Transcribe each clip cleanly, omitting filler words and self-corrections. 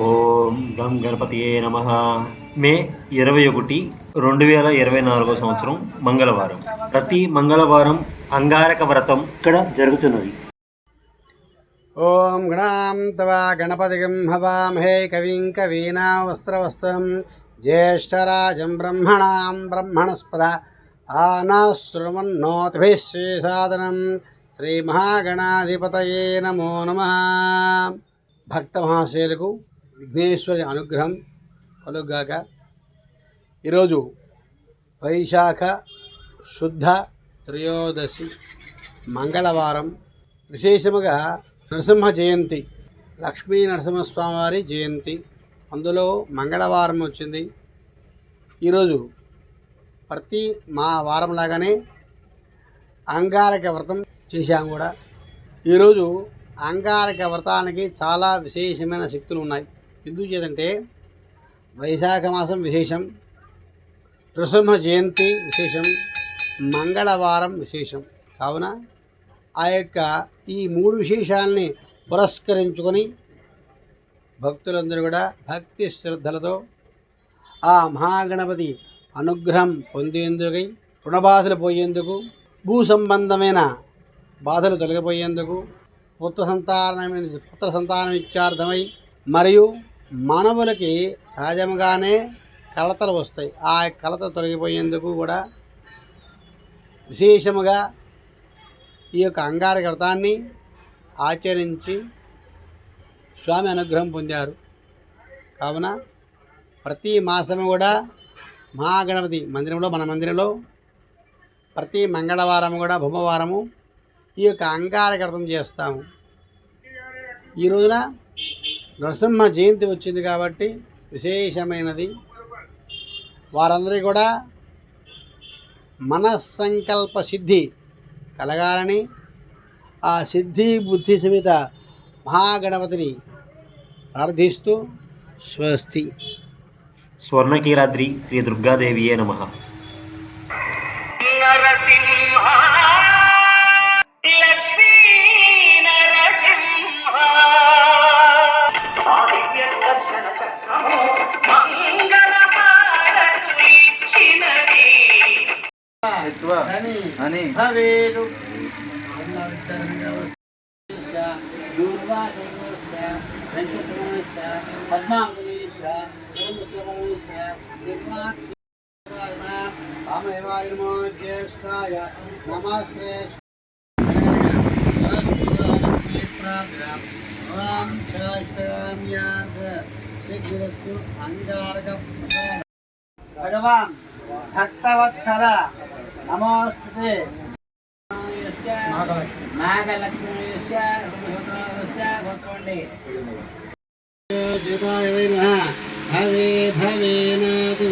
ఓం గం గణపతియే నమః. మే 21, 2024 సంవత్సరం మంగళవారం. ప్రతి మంగళవారం అంగారక వ్రతం ఇక్కడ జరుగుతున్నది. ఓం గణాం తవా గణపతిగం హవామహే కవిం కవీనావస్త్రవస్తం జ్యేష్ఠరాజం బ్రహ్మణాం బ్రహ్మణస్పద ఆనశృణ్వన్నోతిభిశ్రీసాదనం శ్రీమహాగణాధిపతయే నమో నమః. భక్త మహాశయులకు విఘ్నేశ్వరి అనుగ్రహం కలుగాక. ఈరోజు వైశాఖ శుద్ధ త్రయోదశి మంగళవారం. విశేషముగా నరసింహ జయంతి, లక్ష్మీ నరసింహస్వామి వారి జయంతి. అందులో మంగళవారం వచ్చింది. ఈరోజు ప్రతి వారం లాగానే అంగారక వ్రతం చేశాము కూడా. ఈరోజు అంగారక వ్రతానికి చాలా విశేషమైన శక్తులు ఉన్నాయి. ఎందుకు చేతంటే వైశాఖ మాసం విశేషం, నృసింహ జయంతి విశేషం, మంగళవారం విశేషం. కావున ఆ యొక్క ఈ మూడు విశేషాలని పురస్కరించుకొని భక్తులందరూ కూడా భక్తి శ్రద్ధలతో ఆ మహాగణపతి అనుగ్రహం పొందేందుకై, రుణబాధలు పోయేందుకు, భూ సంబంధమైన బాధలు తొలగిపోయేందుకు, పుత్ర సంతానం ఇత్యార్థమై, మరియు మానవులకి సహజంగానే కలతలు వస్తాయి. ఆ కలత తొలగిపోయేందుకు కూడా విశేషముగా ఈ యొక్క అంగారక వ్రతాన్ని ఆచరించి స్వామి అనుగ్రహం పొందారు. కావున ప్రతి మాసము కూడా మహాగణపతి మందిరంలో, మన మందిరంలో ప్రతి మంగళవారం కూడా భూమవారము ఈ యొక్క అంగారక వ్రతం చేస్తాము. ఈ రోజున నరసింహ జయంతి వచ్చింది కాబట్టి విశేషమైనది. వారందరికీ కూడా మనస్సంకల్ప సిద్ధి కలగాలని ఆ సిద్ధి బుద్ధి సమిత మహాగణపతిని ప్రార్థిస్తూ స్వస్తి. స్వర్ణకీరాద్రి శ్రీ దుర్గాదేవియే నమః. భగవాన్ భక్తవత్సల నమోస్తుతే. నాగలక్ష్మీయస్య భవే భవేనాదు.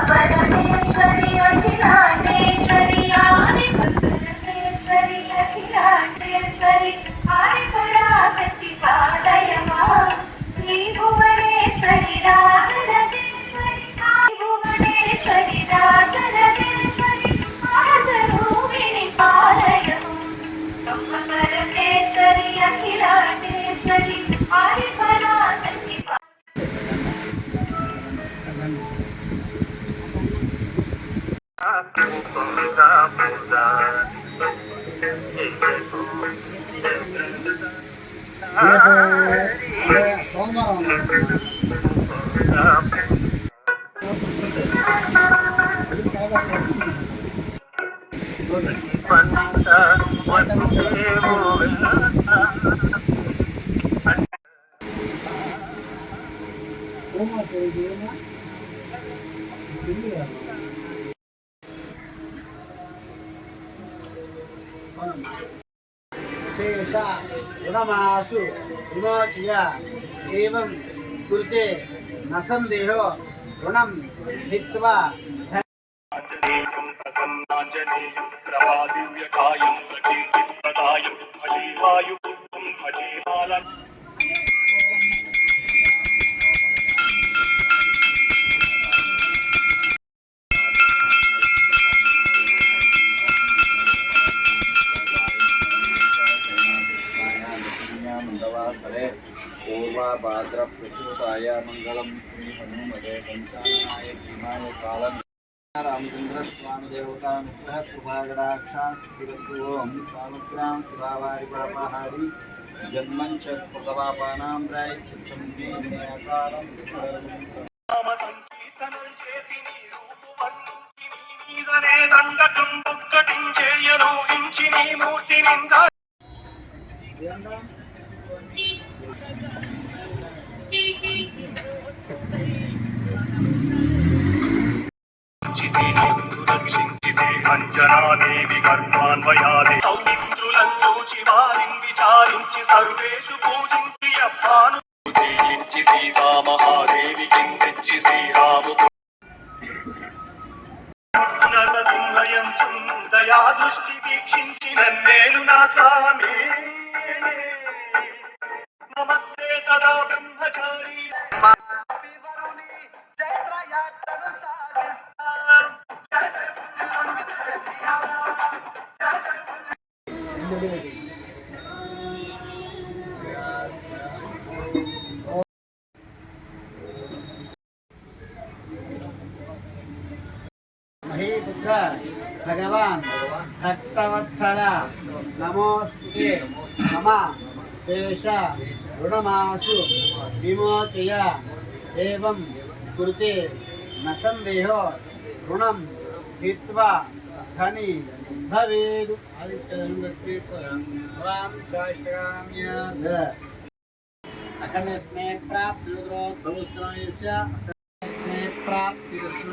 పరమేశ్వరి అఖిలాండేశ్వరి ఆది పరమేశ్వరి అఖిలాండేశ్వరి ఆది పరాశక్తి పాదయమా శ్రీ భువనేశ్వరి రాజరాజేశ్వరి భువనేశ్వరి రాజరాజేశ్వరి ఆదరూపిణి పాలయము పరమేశ్వరి అఖిలాండేశ్వరి ఆది పరాశక్తి. సోమవారం शेष ऋणमासु विमोचय एवं कुरुते न संदेहो ऋणं हित्वा प्रसन्नाञ्जनेयं प्रभादिव्यकायं प्रकीर्तिप्रदायं भजे वायुपुत्रं भजे बालं मंगलवासरे पूर्वाभाद्र प्रसूताय मंगलम श्री हनुमते संचालनाय भीमाय कालम रामचंद्र स्वामी देवता अनुग्रह कृपागडाक्षा सिद्धिरस्तु ओम स्वामग्राम शिवावारि पापहारी जन्मंच प्रतवापानां प्रायश्चित्तं दीनयाकारं సంకీర్తనం చేసి నీ రూపు వర్ణించి నీ మీదనే దండకం బుక్కటించేయను హించి నీ మూర్తి నింద రక్షించితే అంజనాదేవి గర్భాన్వయాదే సౌమిత్రులను చూచి వారిని విచారించి సర్వేషు పూజించి అప్పాను పూజించి సీతామహాదేవికి తెచ్చి శ్రీరాము నరసింహయంచు దయా దృష్టి వీక్షించి నన్నేలు నా స్వామి నమస్తే తదా బ్రహ్మచారి వరుని జయత్రయాత్రను సాగిస్తా महीपुत्र भगवान् भक्तवत्सल नमोस्तुते मम शेष ऋणमासु विमोचय एवं कुरुते न संदेहो ऋणं हित्वा धनी भवेद् अखण्डस्मे प्राप्तिरुद्रोद्भवस्त्रमयस्य अस्मै प्राप्तिरस्तु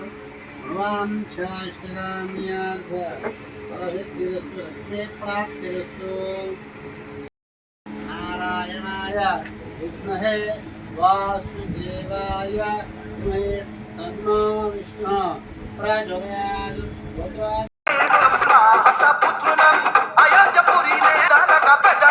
भवां शास्त्रगाम्यार्थ परसिद्धिरस्तु अस्मै प्राप्तिरस्तु नारायणाय विद्महे वासुदेवाय धीमहि तन्नो विष्णुः प्रचोदयात् పుత్రులం అయోధ్యపురి నేలక పెద్ద